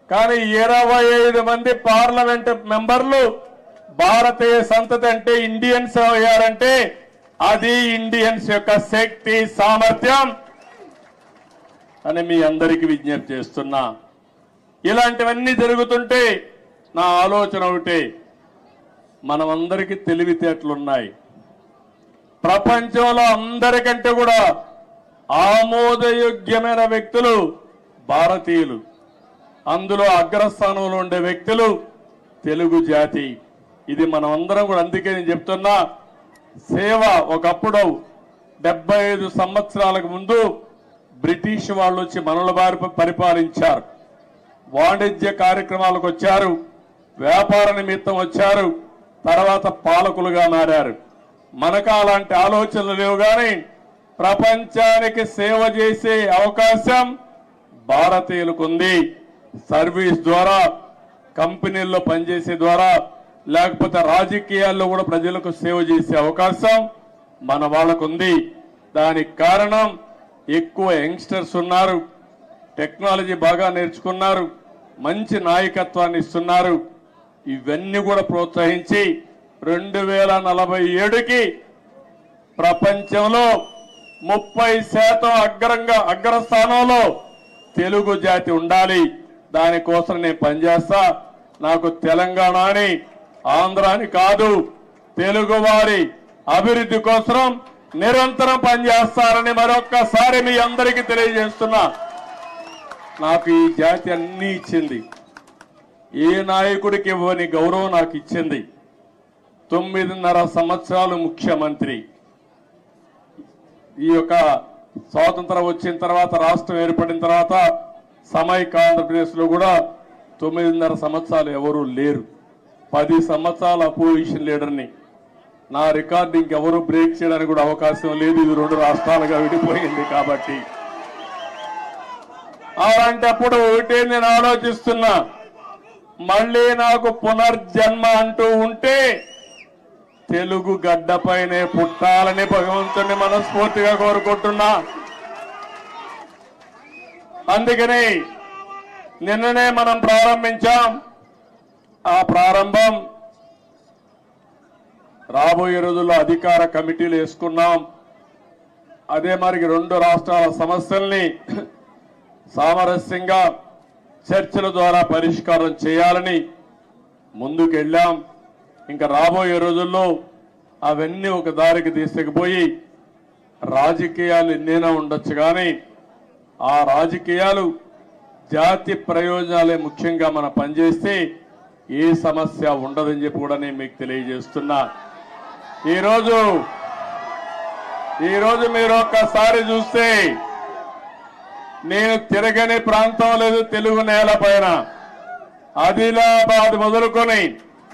కానీ 25 మంది పార్లమెంట్ మెంబర్లు భారతీయ సంతతి అంటే ఇండియన్స్ అయ్యారంటే అది ఇండియన్స్ యొక్క శక్తి సామర్థ్యం అని మీ అందరికీ విజ్ఞప్తి చేస్తున్నా. ఇలాంటివన్నీ జరుగుతుంటే నా ఆలోచన ఒకటే, మనమందరికీ తెలివితేటలున్నాయి. ప్రపంచంలో అందరికంటే కూడా ఆమోదయోగ్యమైన వ్యక్తులు భారతీయులు. అందులో అగ్రస్థానంలో ఉండే వ్యక్తులు తెలుగు జాతి. ఇది మనం అందరం కూడా, అందుకే నేను చెప్తున్నా, సేవ ఒకప్పుడు 75 సంవత్సరాలకు ముందు బ్రిటిష్ వాళ్ళు వచ్చి మనల బారి పరిపాలించారు. వాణిజ్య కార్యక్రమాలకు వచ్చారు, వ్యాపార నిమిత్తం వచ్చారు, తర్వాత పాలకులుగా మారారు. మనకు అలాంటి ఆలోచనలు లేవు. కానీ ప్రపంచానికి సేవ చేసే అవకాశం భారతీయులకు ఉంది. సర్వీస్ ద్వారా, కంపెనీల్లో పనిచేసే ద్వారా, లేకపోతే రాజకీయాల్లో కూడా ప్రజలకు సేవ చేసే అవకాశం మన వాళ్ళకు ఉంది. దానికి కారణం ఎక్కువ యంగ్స్టర్స్ ఉన్నారు, టెక్నాలజీ బాగా నేర్చుకున్నారు, మంచి నాయకత్వాన్ని ఇస్తున్నారు. ఇవన్నీ కూడా ప్రోత్సహించి 2047కి ప్రపంచంలో 30% అగ్రస్థానంలో తెలుగు జాతి ఉండాలి. దానికోసం నేను పనిచేస్తా. నాకు తెలంగాణని, ఆంధ్రాని కాదు, తెలుగు వారి అభివృద్ధి కోసం నిరంతరం పనిచేస్తారని మరొక్కసారి మీ అందరికీ తెలియజేస్తున్నా. నాకు ఈ జాతి అన్నీ ఇచ్చింది. ఏ నాయకుడికి ఇవ్వని గౌరవం నాకు ఇచ్చింది. 9.5 సంవత్సరాలు ముఖ్యమంత్రి. ఈ యొక్క స్వాతంత్రం వచ్చిన తర్వాత, రాష్ట్రం ఏర్పడిన తర్వాత సమైక్య ఆంధ్రప్రదేశ్ లో కూడా 9.5 సంవత్సరాలు ఎవరూ లేరు. 10 సంవత్సరాల అపోజిషన్ లీడర్ని. నా రికార్డు ఇంకెవరూ బ్రేక్ చేయడానికి కూడా అవకాశం లేదు. ఇది 2 రాష్ట్రాలుగా విడిపోయింది కాబట్టి. అలాంటప్పుడు ఒకటే నేను ఆలోచిస్తున్నా, మళ్ళీ నాకు పునర్జన్మ అంటూ ఉంటే తెలుగు గడ్డపైనే పుట్టాలని భగవంతుని మనస్ఫూర్తిగా కోరుకుంటున్నా. అందుకని నిన్ననే మనం ప్రారంభించాం. ఆ ప్రారంభం రాబోయే రోజుల్లో అధికార కమిటీలు వేసుకున్నాం. అదే మరి 2 రాష్ట్రాల సమస్యల్ని సామరస్యంగా చర్చల ద్వారా పరిష్కారం చేయాలని ముందుకెళ్ళాం. ఇంకా రాబోయే రోజుల్లో అవన్నీ ఒక దారికి తీసుకుపోయి రాజకీయాలు ఎన్నైనా ఉండొచ్చు, కానీ ఆ రాజకీయాలు జాతి ప్రయోజనాలే ముఖ్యంగా మనం పనిచేస్తే ఏ సమస్య ఉండదని చెప్పి కూడా నేను మీకు తెలియజేస్తున్నా. ఈరోజు మీరు ఒక్కసారి చూస్తే నేను తిరగని ప్రాంతం లేదు తెలుగు నేల పైన. ఆదిలాబాద్ మొదలుకొని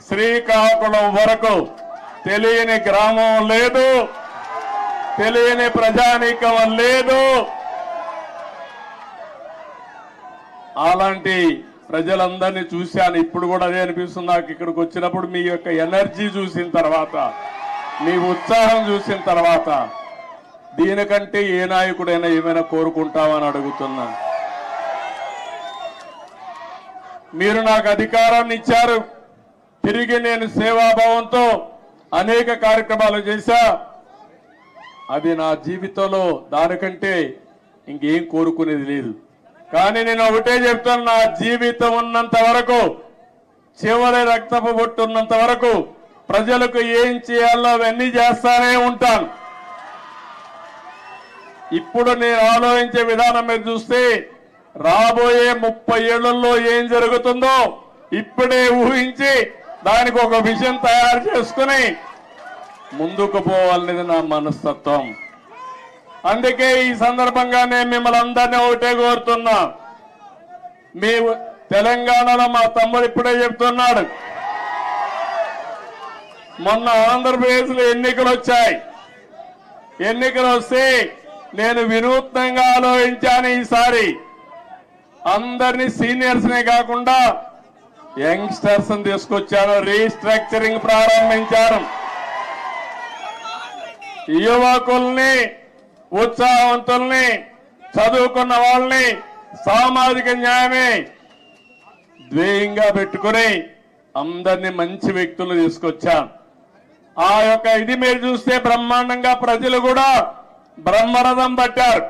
శ్రీకాకుళం వరకు తెలియని గ్రామం లేదు, తెలియని ప్రజానీకం లేదు. అలాంటి ప్రజలందరినీ చూశాను. ఇప్పుడు కూడా అదే అనిపిస్తుంది నాకు. ఇక్కడికి వచ్చినప్పుడు మీ యొక్క ఎనర్జీ చూసిన తర్వాత, మీ ఉత్సాహం చూసిన తర్వాత, దీనికంటే ఏ నాయకుడైనా ఏమైనా కోరుకుంటామని అడుగుతున్నా. మీరు నాకు అధికారాన్ని ఇచ్చారు. తిరిగి నేను సేవాభావంతో అనేక కార్యక్రమాలు చేశా. అది నా జీవితంలో దానికంటే ఇంకేం కోరుకునేది లేదు. కానీ నేను ఒకటే చెప్తాను, నా జీవితం ఉన్నంత వరకు, చివరి రక్తపు బొట్టు ఉన్నంత వరకు ప్రజలకు ఏం చేయాలో అవన్నీ చేస్తానే ఉంటాను. ఇప్పుడు నేను ఆలోచించే విధానం మీరు చూస్తే రాబోయే 30 ఏళ్లలో ఏం జరుగుతుందో ఇప్పుడే ఊహించి దానికి ఒక విజన్ తయారు చేసుకుని ముందుకు పోవాలనేది నా మనస్తత్వం. అందుకే ఈ సందర్భంగా నేను మిమ్మల్ని అందరినీ ఒకటే కోరుతున్నా. మీ తెలంగాణలో మా తమ్ముడు ఇప్పుడే చెప్తున్నాడు, మొన్న ఆంధ్రప్రదేశ్ లో ఎన్నికలు వచ్చాయి. ఎన్నికలు వస్తే నేను వినూత్నంగా ఆలోచించాను. ఈసారి అందరినీ సీనియర్స్ నే కాకుండా యంగ్స్టర్స్ తీసుకొచ్చాను. రీస్ట్రక్చరింగ్ ప్రారంభించాను. యువకుల్ని, ఉత్సాహవంతుల్ని, చదువుకున్న వాళ్ళని సామాజిక న్యాయమే ధ్యేయంగా పెట్టుకుని అందరినీ మంచి వ్యక్తులు తీసుకొచ్చాం. ఆ యొక్క ఇది మీరు చూస్తే బ్రహ్మాండంగా ప్రజలు కూడా బ్రహ్మరథం పట్టారు.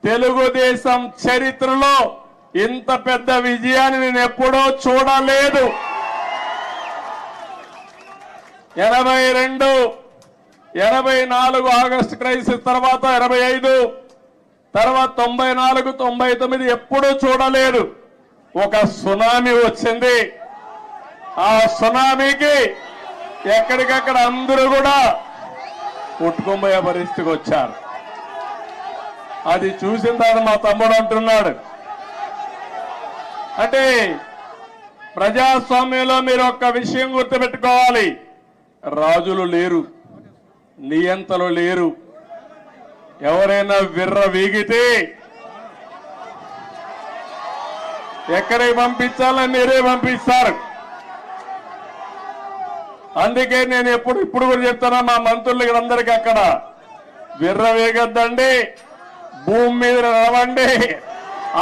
తెలుగుదేశం చరిత్రలో ఇంత పెద్ద విజయాన్ని నేను ఎప్పుడూ చూడలేదు. 82, 84 ఆగస్టు క్రైసిస్ తర్వాత 85, తర్వాత 94, 99 ఎప్పుడూ చూడలేదు. ఒక సునామీ వచ్చింది. ఆ సునామీకి ఎక్కడికక్కడ అందరూ కూడా కొట్టుకుపోయే పరిస్థితికి వచ్చారు. అది చూసిన తర్వాత మా తమ్ముడు అంటున్నాడు, అంటే ప్రజాస్వామ్యంలో మీరు ఒక్క విషయం గుర్తుపెట్టుకోవాలి, రాజులు లేరు, నియంతలు లేరు. ఎవరైనా విర్ర వీగితే ఎక్కడికి పంపించాలని మీరే పంపిస్తారు. అందుకే నేను ఇప్పుడు కూడా చెప్తున్నా మా మంత్రులకి అందరికీ, అక్కడ విర్ర వేగద్దండి, భూమి మీద నడవండి,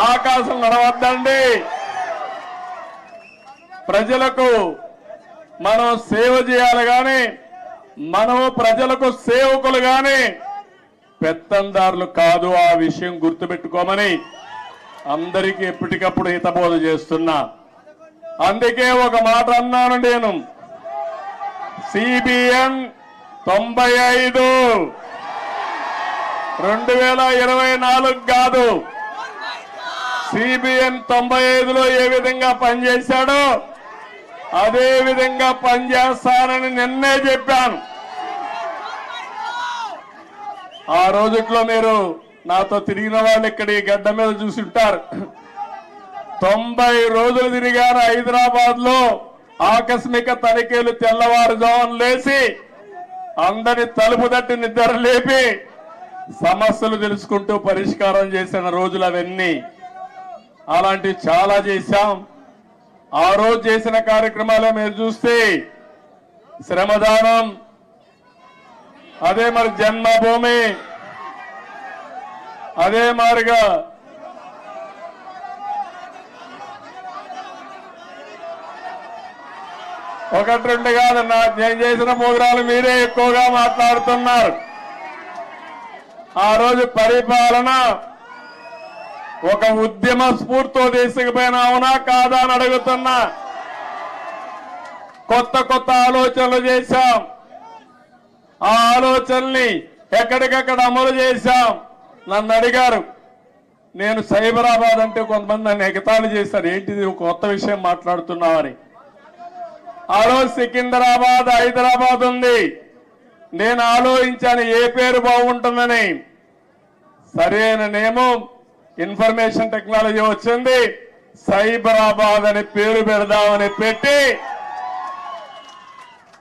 ఆకాశం నడవద్దండి. ప్రజలకు మనం సేవ చేయాలి కానీ మనము ప్రజలకు సేవకులు కానీ పెత్తందారులు కాదు. ఆ విషయం గుర్తుపెట్టుకోమని అందరికీ ఎప్పటికప్పుడు హితబోధ చేస్తున్నా. అందుకే ఒక మాట అన్నాను నేను, CBN 95 2024 కాదు, CBN 95లో ఏ విధంగా పనిచేశాడో అదే విధంగా పనిచేస్తానని నిన్నే చెప్పాను. ఆ రోజుట్లో మీరు నాతో తిరిగిన వాళ్ళు ఇక్కడ ఈ గడ్డ మీద చూసింటారు. 90 రోజులు తిరిగారు హైదరాబాద్ లో. ఆకస్మిక తనిఖీలు, తెల్లవారుజామున లేచి అందరి తలుపు తట్టి నిద్ర లేపి సమస్యలు తెలుసుకుంటూ పరిష్కారం చేసిన రోజులు అవన్నీ. అలాంటివి చాలా చేశాం. ఆ రోజు చేసిన కార్యక్రమాలే మీరు చూస్తే శ్రమదానం, అదే మరి జన్మభూమి, అదే మారిగా ఒకటి రెండు కాదు, నేను చేసిన ప్రోగ్రాలు మీరే ఎక్కువగా మాట్లాడుతున్నారు. ఆ రోజు పరిపాలన ఒక ఉద్యమ స్ఫూర్తితో తీసుకుపోయినా అవునా కాదా అని అడుగుతున్నా. కొత్త కొత్త ఆలోచనలు చేశాం. ఆ ఆలోచనల్ని ఎక్కడికక్కడ అమలు చేశాం. నన్ను అడిగారు, నేను సైబరాబాద్ అంటే కొంతమంది నన్ను ఎగతాళి చేశారు, ఏంటిది కొత్త విషయం మాట్లాడుతున్నావని. ఆ రోజు సికింద్రాబాద్, హైదరాబాద్ ఉంది. నేను ఆలోచించాను ఏ పేరు బాగుంటుందని. సరైన నేమో ఇన్ఫర్మేషన్ టెక్నాలజీ వచ్చింది, సైబరాబాద్ అని పేరు పెడదామని పెట్టి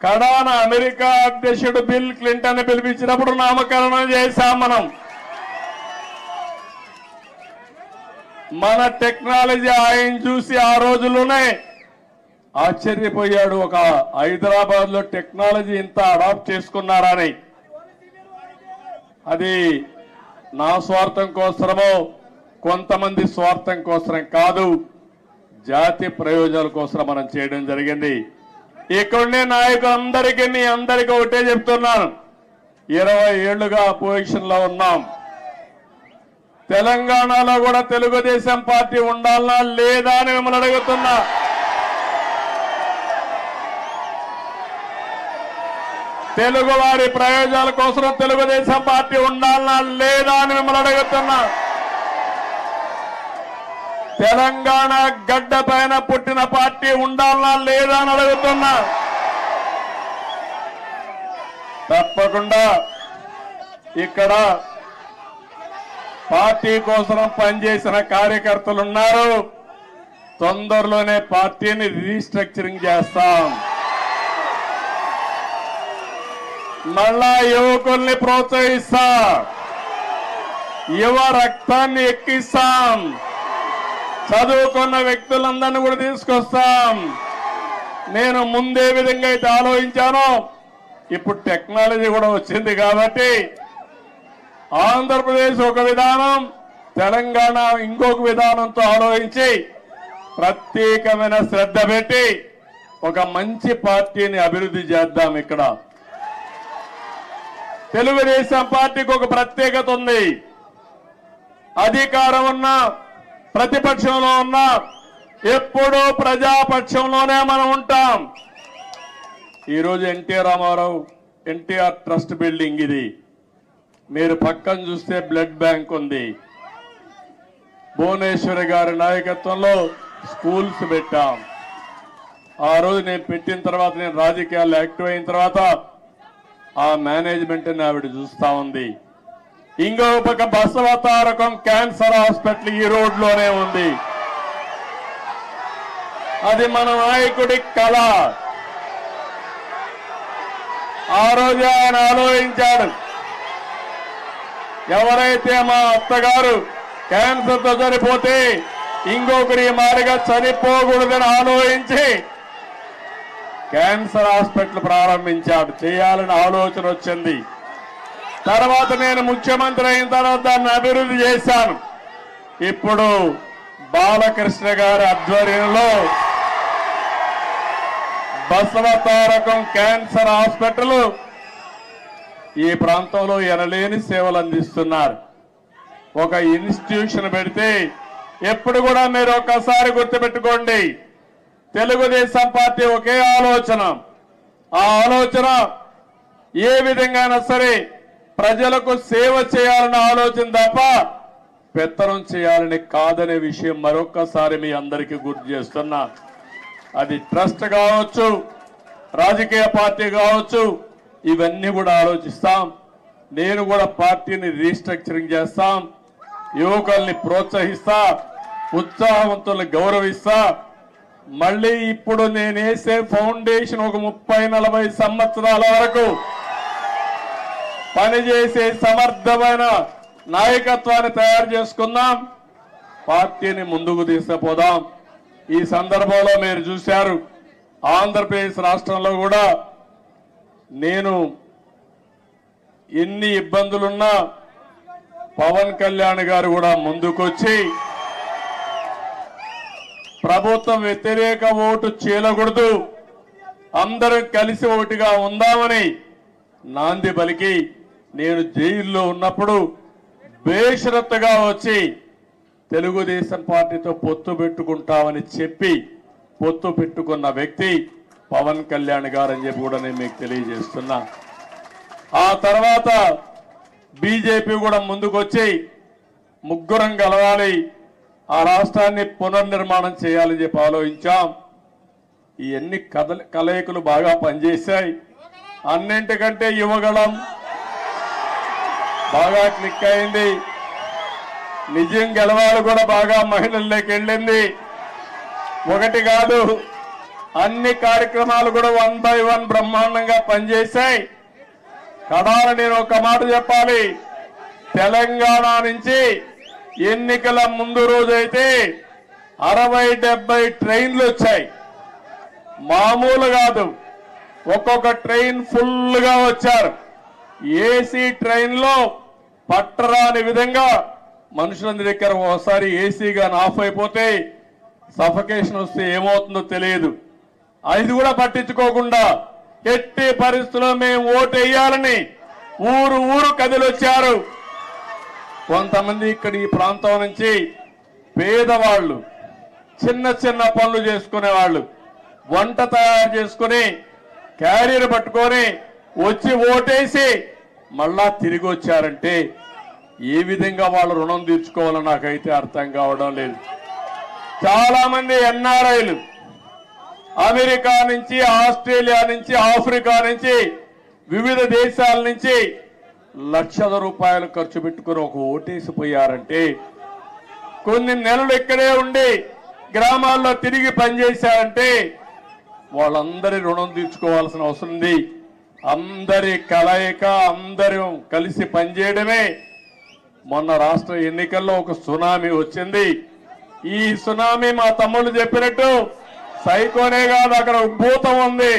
కడాన అమెరికా అధ్యక్షుడు బిల్ క్లింటన్ పిలిపించినప్పుడు నామకరణం చేశాం. మన టెక్నాలజీ ఆయన చూసి ఆ రోజుల్లోనే ఆశ్చర్యపోయాడు, ఒక హైదరాబాద్ లో టెక్నాలజీ ఇంత అడాప్ట్ చేసుకున్నారని. అది నా స్వార్థం కోసమో కొంతమంది స్వార్థం కోసం కాదు, జాతి ప్రయోజనాల కోసం మనం చేయడం జరిగింది. ఇక్కడుండే నాయకులందరికీ మీ అందరికీ ఒకటే చెప్తున్నాను, 20 ఏళ్లుగా అపోజిషన్ లో ఉన్నాం. తెలంగాణలో కూడా తెలుగుదేశం పార్టీ ఉండాలనా లేదా అని మిమ్మల్ని అడుగుతున్నా. తెలుగు వారి ప్రయోజనాల కోసం తెలుగుదేశం పార్టీ ఉండాలనా లేదా అని మిమ్మల్ని అడుగుతున్నా. తెలంగాణ గడ్డ పైన పుట్టిన పార్టీ ఉండాలనా లేదా అని అడుగుతున్నా. తప్పకుండా ఇక్కడ పార్టీ కోసం పనిచేసిన కార్యకర్తలు ఉన్నారు. తొందరలోనే పార్టీని రీస్ట్రక్చరింగ్ చేస్తాం. మళ్ళా యువకుల్ని ప్రోత్సహిస్తాం, యువ రక్తాన్ని ఎక్కిస్తాం, చదువుకున్న వ్యక్తులందరినీ కూడా తీసుకొస్తాం. నేను ముందే విధంగా అయితే ఆలోచించానో ఇప్పుడు టెక్నాలజీ కూడా వచ్చింది కాబట్టి ఆంధ్రప్రదేశ్ ఒక విధానం, తెలంగాణ ఇంకొక విధానంతో ఆలోచించి ప్రత్యేకమైన శ్రద్ధ పెట్టి ఒక మంచి పార్టీని అభివృద్ధి చేద్దాం. ఇక్కడ తెలుగుదేశం పార్టీకి ఒక ప్రత్యేకత ఉంది. అధికారం ఉన్నా ప్రతిపక్షంలో ఉన్నా ఎప్పుడూ ప్రజాపక్షంలోనే మనం ఉంటాం. ఈరోజు ఎన్టీ రామారావు ఎన్టీఆర్ ట్రస్ట్ బిల్డింగ్ ఇది. మీరు పక్కన చూస్తే బ్లడ్ బ్యాంక్ ఉంది. భువనేశ్వరి గారి నాయకత్వంలో స్కూల్స్ పెట్టాం. ఆ రోజు నేను పెట్టిన తర్వాత, నేను రాజకీయాల్లో యాక్టివ్ అయిన తర్వాత ఆ మేనేజ్మెంట్ ని ఆవిడ చూస్తా ఉంది. ఇంకో పక్క బసవతారకం క్యాన్సర్ హాస్పిటల్ ఈ రోడ్లోనే ఉంది. అది మన నాయకుడి కళ. ఆ రోజు ఆయన ఆలోచించాడు, ఎవరైతే మా అత్తగారు క్యాన్సర్ తో చనిపోతే ఇంకొకరి మారిగా చనిపోకూడదని ఆలోచించి క్యాన్సర్ హాస్పిటల్ ప్రారంభించాడు. చేయాలని ఆలోచన వచ్చింది. తర్వాత నేను ముఖ్యమంత్రి అయిన తర్వాత దాన్ని అభివృద్ధి చేశాను. ఇప్పుడు బాలకృష్ణ గారి ఆధ్వర్యంలో బసవతారకం క్యాన్సర్ హాస్పిటల్ ఈ ప్రాంతంలో ఎనలేని సేవలు అందిస్తున్నారు. ఒక ఇన్స్టిట్యూషన్ పెడితే ఎప్పుడు కూడా మీరు ఒక్కసారి గుర్తుపెట్టుకోండి, తెలుగుదేశం పార్టీ ఒకే ఆలోచన. ఆ ఆలోచన ఏ విధంగానైనా సరే ప్రజలకు సేవ చేయాలన్న ఆలోచన తప్ప పెత్తనం చేయాలని కాదనే విషయం మరొక్కసారి మీ అందరికీ గుర్తు చేస్తున్నా. అది ట్రస్ట్ కావచ్చు, రాజకీయ పార్టీ కావచ్చు, ఇవన్నీ కూడా ఆలోచిస్తాం. నేను కూడా పార్టీని రీస్ట్రక్చరింగ్ చేస్తాం. యువకుల్ని ప్రోత్సహిస్తా, ఉత్సాహవంతుల్ని గౌరవిస్తా. మళ్ళీ ఇప్పుడు నేను వేసే ఫౌండేషన్ ఒక 30-40 సంవత్సరాల వరకు పనిచేసే సమర్థమైన నాయకత్వాన్ని తయారు చేసుకుందాం. పార్టీని ముందుకు తీసుకుపోదాం. ఈ సందర్భంలో మీరు చూశారు, ఆంధ్రప్రదేశ్ రాష్ట్రంలో కూడా నేను ఎన్ని ఇబ్బందులున్నా పవన్ కళ్యాణ్ గారు కూడా ముందుకొచ్చి ప్రభుత్వం వ్యతిరేక ఓటు చీలకూడదు, అందరం కలిసి ఒకటిగా ఉందామని నాంది పలికి నేను జైల్లో ఉన్నప్పుడు బేషరత్తుగా వచ్చి తెలుగుదేశం పార్టీతో పొత్తు పెట్టుకుంటామని చెప్పి పొత్తు పెట్టుకున్న వ్యక్తి పవన్ కళ్యాణ్ గారు అని చెప్పి కూడా నేను మీకు తెలియజేస్తున్నా. ఆ తర్వాత బీజేపీ కూడా ముందుకొచ్చి ముగ్గురం కలవాలి, ఆ రాష్ట్రాన్ని పునర్నిర్మాణం చేయాలని చెప్పి ఆలోచించాం. ఇవన్నీ కలయికలు బాగా పనిచేశాయి. అన్నింటికంటే యువగళం బాగా క్లిక్ అయింది. నిజం గెలవాలి కూడా బాగా మహిళల్లోకి వెళ్ళింది. ఒకటి కాదు, అన్ని కార్యక్రమాలు కూడా 1 by 1 బ్రహ్మాండంగా పనిచేశాయి. కడాల నేను ఒక మాట చెప్పాలి, తెలంగాణ నుంచి ఎన్నికల ముందు రోజైతే 60-70 ట్రైన్లు వచ్చాయి. మామూలు కాదు, ఒక్కొక్క ట్రైన్ ఫుల్ గా వచ్చారు. ఏసీ ట్రైన్ లో పట్టరాని విధంగా మనుషులందరి దగ్గర ఒకసారి ఏసీ గాని ఆఫ్ అయిపోతే సఫకేషన్ వస్తే ఏమవుతుందో తెలియదు. అది కూడా పట్టించుకోకుండా ఎట్టి పరిస్థితుల్లో మేము ఓటు వేయాలని ఊరు ఊరు కదిలొచ్చారు. కొంతమంది ఇక్కడ ఈ ప్రాంతం నుంచి పేదవాళ్ళు, చిన్న చిన్న పనులు చేసుకునేవాళ్ళు, వంట తయారు చేసుకుని క్యారియర్ పట్టుకొని వచ్చి ఓటేసి మళ్ళా తిరిగి వచ్చారంటే ఏ విధంగా వాళ్ళు రుణం తీర్చుకోవాలో నాకైతే అర్థం కావడం లేదు. చాలా మంది ఎన్ఆర్ఐలు అమెరికా నుంచి, ఆస్ట్రేలియా నుంచి, ఆఫ్రికా నుంచి, వివిధ దేశాల నుంచి లక్షల రూపాయలు ఖర్చు పెట్టుకుని ఒక ఓటేసిపోయారంటే, కొన్ని నెలలు ఇక్కడే ఉండి గ్రామాల్లో తిరిగి పనిచేశారంటే వాళ్ళందరి రుణం తీర్చుకోవాల్సిన అవసరం ఉంది. అందరి కలయిక, అందరూ కలిసి పనిచేయడమే. మొన్న రాష్ట్ర ఎన్నికల్లో ఒక సునామీ వచ్చింది. ఈ సునామీ మా తమ్ముళ్ళు చెప్పినట్టు సైకోనే కాదు, అక్కడ భూతం ఉంది.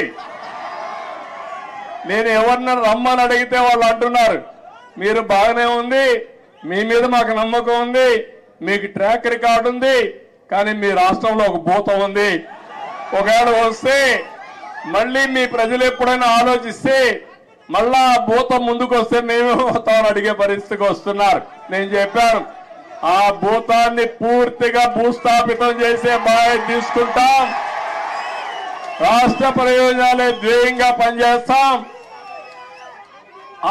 నేను ఎవరిని రమ్మని అడిగితే వాళ్ళు అంటున్నారు మీరు బాగానే ఉంది, మీ మీద మాకు నమ్మకం ఉంది, మీకు ట్రాక్ రికార్డు ఉంది, కానీ మీ రాష్ట్రంలో ఒక భూతం ఉంది. ఒకవేళ వస్తే మళ్ళీ మీ ప్రజలు ఎప్పుడైనా ఆలోచిస్తే మళ్ళా ఆ భూతం ముందుకు వస్తే మేమేమవుతామని అడిగే పరిస్థితికి వస్తున్నారు. నేను చెప్పాను ఆ భూతాన్ని పూర్తిగా భూస్థాపితం చేసే బాధ్యత తీసుకుంటాం. రాష్ట్ర ప్రయోజనాలే ధ్యేయంగా పనిచేస్తాం.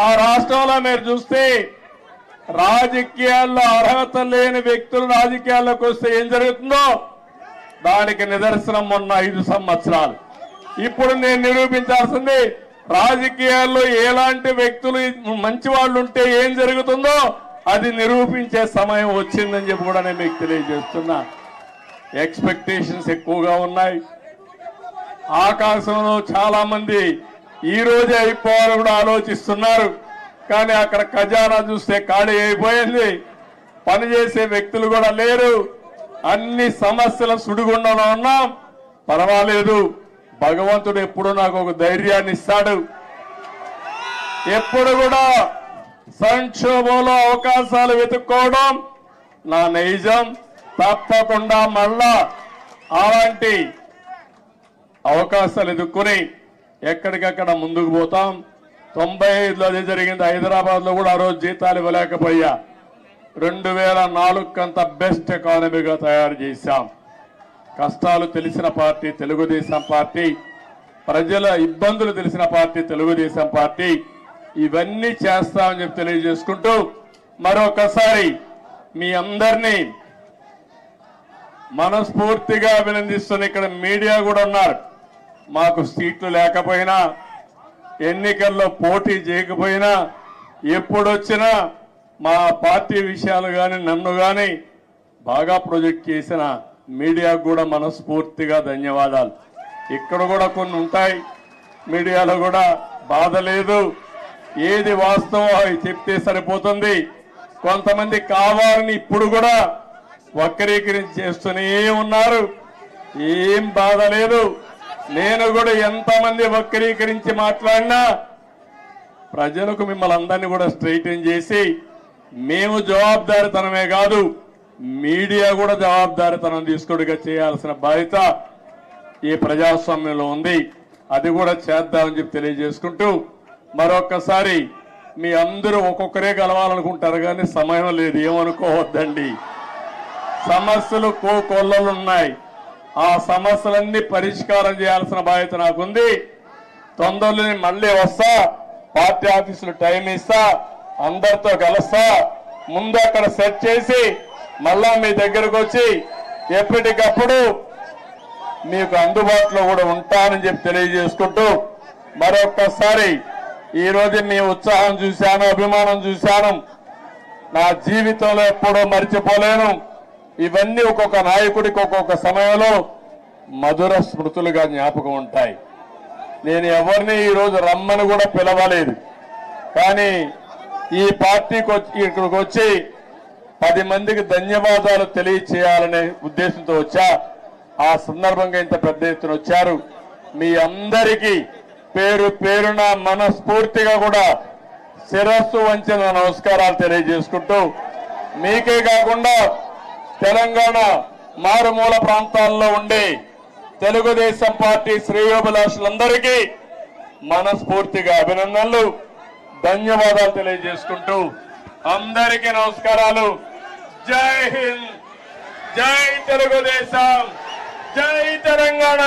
ఆ రాష్ట్రంలో మీరు చూస్తే రాజకీయాల్లో అర్హత లేని వ్యక్తులు రాజకీయాల్లోకి వస్తే ఏం జరుగుతుందో దానికి నిదర్శనం మొన్న 5 సంవత్సరాలు. ఇప్పుడు నేను నిరూపించాల్సింది రాజకీయాల్లో ఎలాంటి వ్యక్తులు మంచి వాళ్ళు ఉంటే ఏం జరుగుతుందో అది నిరూపించే సమయం వచ్చిందని చెప్పి కూడా నేను మీకు తెలియజేస్తున్నా. ఎక్స్పెక్టేషన్స్ ఎక్కువగా ఉన్నాయి. ఆకాశంలో చాలా మంది ఈ రోజే అయిపోవాలని కూడా ఆలోచిస్తున్నారు. కానీ అక్కడ ఖజానా చూస్తే ఖాళీ అయిపోయింది. పనిచేసే వ్యక్తులు కూడా లేరు. అన్ని సమస్యల సుడిగుండంలో ఉన్నాం. పర్వాలేదు, భగవంతుడు ఎప్పుడు నాకు ఒక ధైర్యాన్ని ఇస్తాడు. ఎప్పుడు కూడా సంక్షోభంలో అవకాశాలు వెతుక్కోవడం నా నైజం. తప్పకుండా మళ్ళా అలాంటి అవకాశాలు ఎదుర్కొని ఎక్కడికక్కడ ముందుకు పోతాం. 95లో అదే జరిగింది. హైదరాబాద్ లో కూడా ఆ రోజు జీతాలు ఇవ్వలేకపోయా. 2004 కంత బెస్ట్ ఎకానమీగా తయారు చేశాం. కష్టాలు తెలిసిన పార్టీ తెలుగుదేశం పార్టీ, ప్రజల ఇబ్బందులు తెలిసిన పార్టీ తెలుగుదేశం పార్టీ. ఇవన్నీ చేస్తామని చెప్పి తెలియజేసుకుంటూ మరొకసారి మీ అందరినీ మనస్ఫూర్తిగా అభినందిస్తున్న ఇక్కడ మీడియా కూడా ఉన్నారు. మాకు సీట్లు లేకపోయినా, ఎన్నికల్లో పోటీ చేయకపోయినా, ఎప్పుడొచ్చినా మా పార్టీ విషయాలు కానీ నన్ను కానీ బాగా ప్రొజెక్ట్ చేసిన మీడియాకు కూడా మనస్ఫూర్తిగా ధన్యవాదాలు. ఇక్కడ కూడా కొన్ని ఉంటాయి, మీడియాలో కూడా బాధ లేదు. ఏది వాస్తవం అవి చెప్తే సరిపోతుంది. కొంతమంది కావాలని ఇప్పుడు కూడా వక్రీకరించి చేస్తూనే ఉన్నారు. ఏం బాధ లేదు. నేను కూడా ఎంతమంది వక్రీకరించి మాట్లాడినా ప్రజలకు మిమ్మల్ని అందరినీ కూడా స్ట్రైటన్ చేసి మేము జవాబుదారీతనమే కాదు మీడియా కూడా జవాబుదారీతనం తీసుకుడిగా చేయాల్సిన బాధ్యత ఈ ప్రజాస్వామ్యంలో ఉంది. అది కూడా చేద్దామని చెప్పి తెలియజేసుకుంటూ మరొకసారి మీ అందరూ ఒక్కొక్కరే కలవాలనుకుంటారు కానీ సమయం లేదు, ఏమనుకోవద్దండి. సమస్యలు కోకొల్లలు ఉన్నాయి. ఆ సమస్యలన్నీ పరిష్కారం చేయాల్సిన బాధ్యత నాకుంది. తొందరలో మళ్ళీ వస్తా, పార్టీ ఆఫీసులో టైం ఇస్తా, అందరితో కలుస్తా. ముందు అక్కడ సెట్ చేసి మళ్ళా మీ దగ్గరకు వచ్చి ఎప్పటికప్పుడు మీకు అందుబాటులో కూడా ఉంటానని చెప్పి తెలియజేసుకుంటూ మరొక్కసారి ఈ రోజు మీ ఉత్సాహం చూశాను, అభిమానం చూశాను. నా జీవితంలో ఎప్పుడూ మర్చిపోలేను. ఇవన్నీ ఒక్కొక్క నాయకుడికి ఒక్కొక్క సమయంలో మధుర స్మృతులుగా జ్ఞాపకం ఉంటాయి. నేను ఎవరిని ఈరోజు రమ్మని కూడా పిలవలేదు, కానీ ఈ పార్టీకి ఇక్కడికి వచ్చి 10 మందికి ధన్యవాదాలు తెలియచేయాలనే ఉద్దేశంతో వచ్చా. ఆ సందర్భంగా ఇంత పెద్ద ఎత్తున వచ్చారు. మీ అందరికీ పేరు పేరున మనస్ఫూర్తిగా కూడా శిరస్సు వంచిన నమస్కారాలు తెలియజేసుకుంటూ మీకే కాకుండా తెలంగాణ మారుమూల ప్రాంతాల్లో ఉండే తెలుగుదేశం పార్టీ శ్రేయోభిలాషులందరికీ మనస్ఫూర్తిగా అభినందనలు, ధన్యవాదాలు తెలియజేసుకుంటూ అందరికీ నమస్కారాలు. జై హింద్, జై తెలుగుదేశం, జై తెలంగాణ.